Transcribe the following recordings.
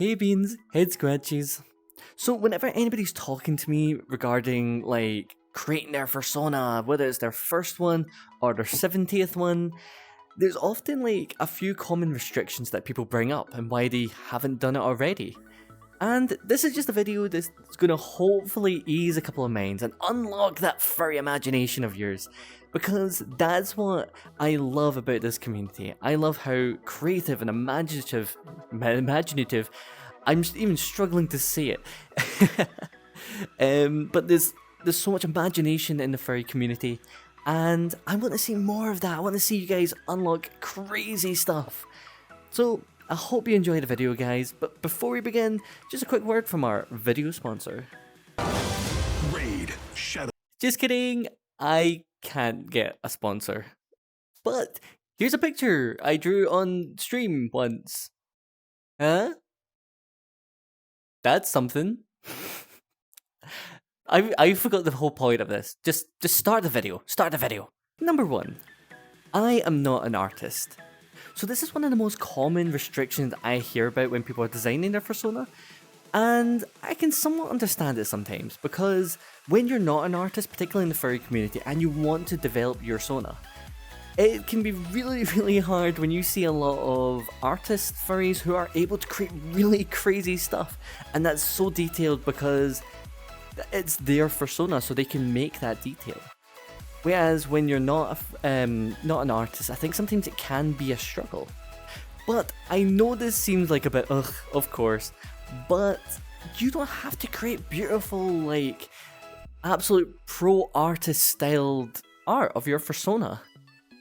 Hey Beans, head scratches. So whenever anybody's talking to me regarding like creating their persona, whether it's their first one or their 70th one, there's often like a few common restrictions that people bring up and why they haven't done it already. And this is just a video that's going to hopefully ease a couple of minds and unlock that furry imagination of yours. Because that's what I love about this community. I love how creative and imaginative, I'm even struggling to say it. But there's so much imagination in the furry community. And I want to see more of that. I want to see you guys unlock crazy stuff. So I hope you enjoyed the video, guys, but before we begin, just a quick word from our video sponsor. Raid, shut up. Just kidding, I can't get a sponsor. But here's a picture I drew on stream once. Huh? That's something. I forgot the whole point of this. Just start the video. Start the video. Number 1. I am not an artist. So this is one of the most common restrictions I hear about when people are designing their persona, and I can somewhat understand it sometimes, because when you're not an artist, particularly in the furry community, and you want to develop your persona, it can be really hard when you see a lot of artist furries who are able to create really crazy stuff, and that's so detailed because it's their persona, so they can make that detail. Whereas when you're not an artist, I think sometimes it can be a struggle. But I know this seems like a bit ugh, of course, but you don't have to create beautiful, like, absolute pro artist styled art of your persona.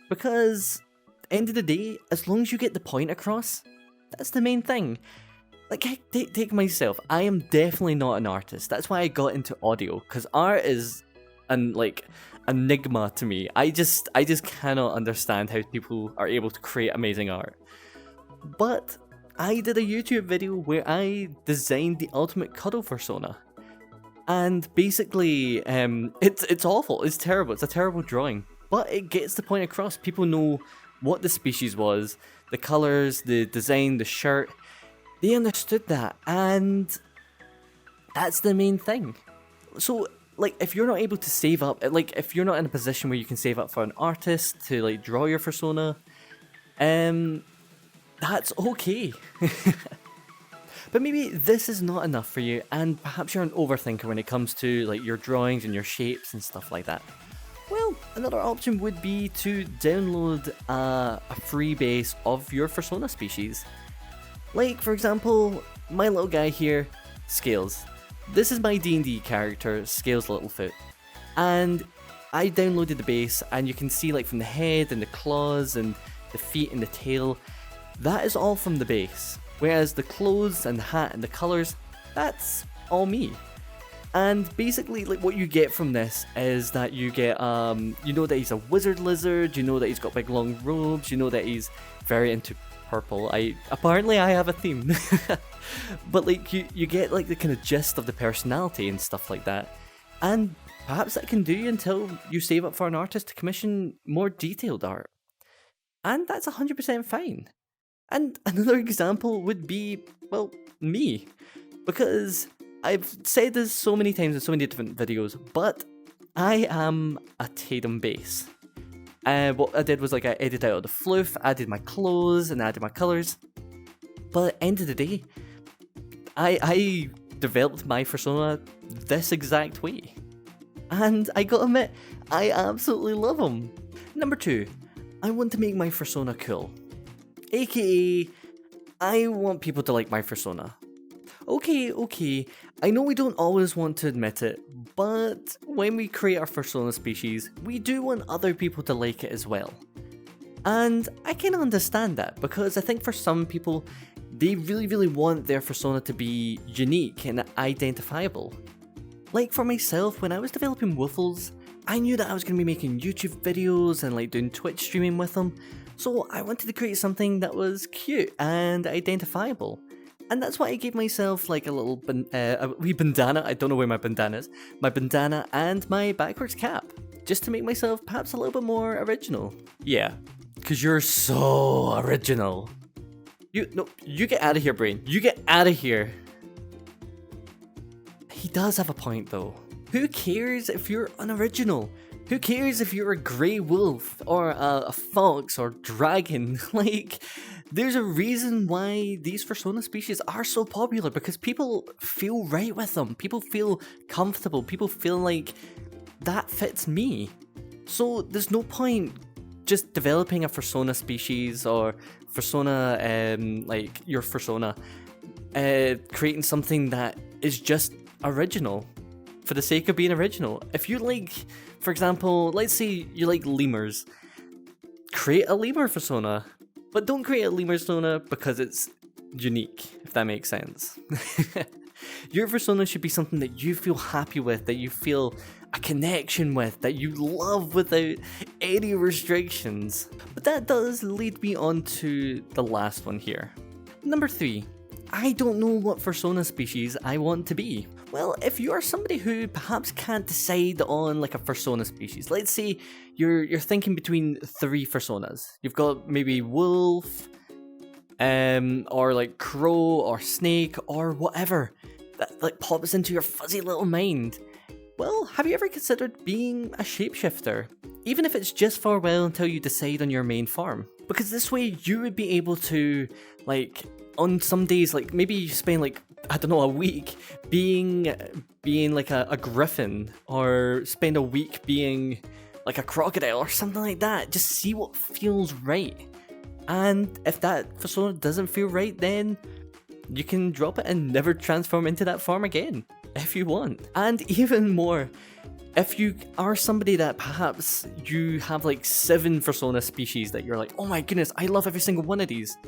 Because, end of the day, as long as you get the point across, that's the main thing. Like, take myself, I am definitely not an artist. That's why I got into audio, because art is enigma to me. I just cannot understand how people are able to create amazing art. But I did a YouTube video where I designed the ultimate cuddle persona, and basically it's awful, it's terrible, it's a terrible drawing, but it gets the point across. People know what the species was, the colors, the design, the shirt. They understood that, and that's the main thing. So like, if you're not able to save up, like, if you're not in a position where you can save up for an artist to, like, draw your persona, that's okay. But maybe this is not enough for you, and perhaps you're an overthinker when it comes to, like, your drawings and your shapes and stuff like that. Well, another option would be to download a free base of your persona species. Like, for example, my little guy here, Scales. This is my D&D character, Scales Littlefoot, and I downloaded the base, and you can see, like, from the head and the claws and the feet and the tail, that is all from the base, whereas the clothes and the hat and the colours, that's all me. And basically, like, what you get from this is that you get, you know that he's a wizard lizard, you know that he's got big long robes, you know that he's very into purple. Apparently I have a theme. But like, you get like the kind of gist of the personality and stuff like that, and perhaps that can do you until you save up for an artist to commission more detailed art, and that's 100% fine. And another example would be, well, me, because I've said this so many times in so many different videos, but I am a Tatum base. What I did was, like, I edited out the fluff, added my clothes, and added my colours. But at the end of the day, I developed my persona this exact way. And I gotta admit, I absolutely love him. Number 2, I want to make my persona cool. AKA, I want people to like my persona. Okay, I know we don't always want to admit it, but when we create our persona species, we do want other people to like it as well. And I can understand that, because I think for some people, they really want their persona to be unique and identifiable. Like for myself, when I was developing Woofles, I knew that I was going to be making YouTube videos and like doing Twitch streaming with them, so I wanted to create something that was cute and identifiable. And that's why I gave myself like a little a wee bandana. I don't know where my bandana is. My bandana and my backwards cap, just to make myself perhaps a little bit more original. Yeah, because you're so original. You get out of here, brain. You get out of here. He does have a point though. Who cares if you're unoriginal? Who cares if you're a grey wolf or a fox or dragon? Like, there's a reason why these Fursona species are so popular, because people feel right with them. People feel comfortable. People feel like that fits me. So there's no point just developing a Fursona species or Fursona, like your Fursona, creating something that is just original for the sake of being original. If you like, for example, let's say you like lemurs, create a lemur Fursona, but don't create a lemur Fursona because it's unique, if that makes sense. Your Fursona should be something that you feel happy with, that you feel a connection with, that you love without any restrictions. But that does lead me on to the last one here. Number 3. I don't know what Fursona species I want to be. Well, if you are somebody who perhaps can't decide on like a Fursona species, let's say you're thinking between 3 Fursonas. You've got maybe wolf, or like crow or snake or whatever that like pops into your fuzzy little mind. Well, have you ever considered being a shapeshifter? Even if it's just for a while until you decide on your main form. Because this way you would be able to, like, on some days, like maybe you spend like, I don't know, a week being like a griffin, or spend a week being like a crocodile or something like that. Just see what feels right. And if that Fursona doesn't feel right, then you can drop it and never transform into that form again, if you want. And even more, if you are somebody that perhaps you have like 7 Fursona species that you're like, oh my goodness, I love every single one of these.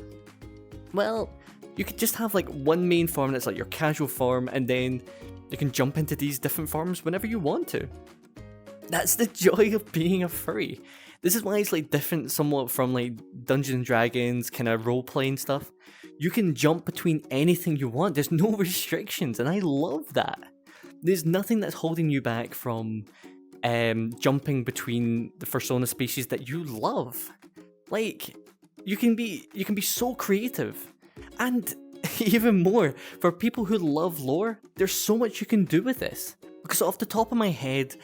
Well, you could just have like one main form that's like your casual form, and then you can jump into these different forms whenever you want to. That's the joy of being a furry. This is why it's like different somewhat from like Dungeons and Dragons kind of role-playing stuff. You can jump between anything you want. There's no restrictions, and I love that. There's nothing that's holding you back from jumping between the Fursona species that you love. Like, you can be so creative. And even more, for people who love lore, there's so much you can do with this. Because off the top of my head,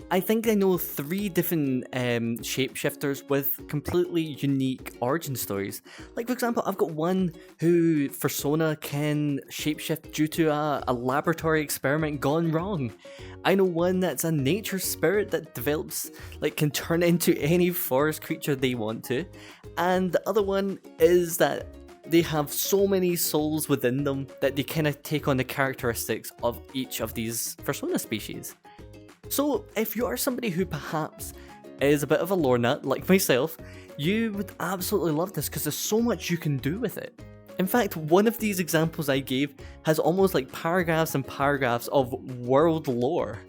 I think I know 3 different shapeshifters with completely unique origin stories. Like, for example, I've got one who Fursona can shapeshift due to a laboratory experiment gone wrong. I know one that's a nature spirit that develops, like, can turn into any forest creature they want to. And the other one is that they have so many souls within them that they kind of take on the characteristics of each of these Fursona species. So if you are somebody who perhaps is a bit of a lore nut like myself, you would absolutely love this because there's so much you can do with it. In fact, one of these examples I gave has almost like paragraphs and paragraphs of world lore.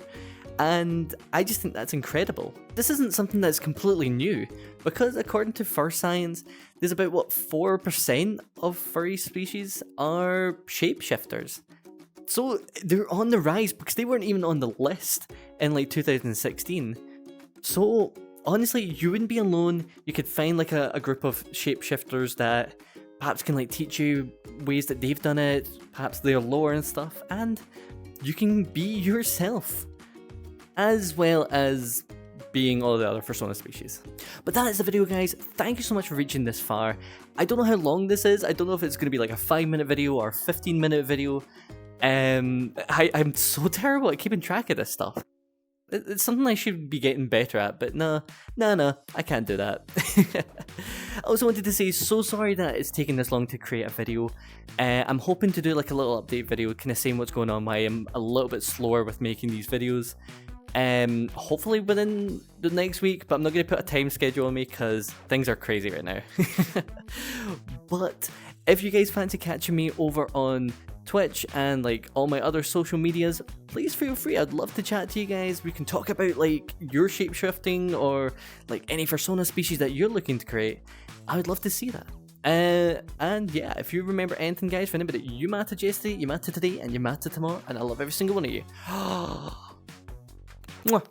And I just think that's incredible. This isn't something that's completely new, because according to Fur Science, there's about 4% of furry species are shapeshifters. So they're on the rise, because they weren't even on the list in like 2016. So honestly, you wouldn't be alone. You could find like a group of shapeshifters that perhaps can like teach you ways that they've done it, perhaps their lore and stuff, and you can be yourself, as well as being all the other Fursona species. But that is the video, guys. Thank you so much for reaching this far. I don't know how long this is. I don't know if it's going to be like a 5-minute video or a 15-minute video. I'm so terrible at keeping track of this stuff. It's something I should be getting better at, but no, I can't do that. I also wanted to say, so sorry that it's taken this long to create a video. I'm hoping to do like a little update video, kind of saying what's going on, why I'm a little bit slower with making these videos. Hopefully within the next week, but I'm not going to put a time schedule on me because things are crazy right now. But if you guys fancy catching me over on Twitch and like all my other social medias, please feel free. I'd love to chat to you guys. We can talk about like your shapeshifting or like any Fursona species that you're looking to create. I would love to see that. And yeah, if you remember anything, guys, remember that you matter yesterday, you matter today, and you matter tomorrow, and I love every single one of you. Mwah.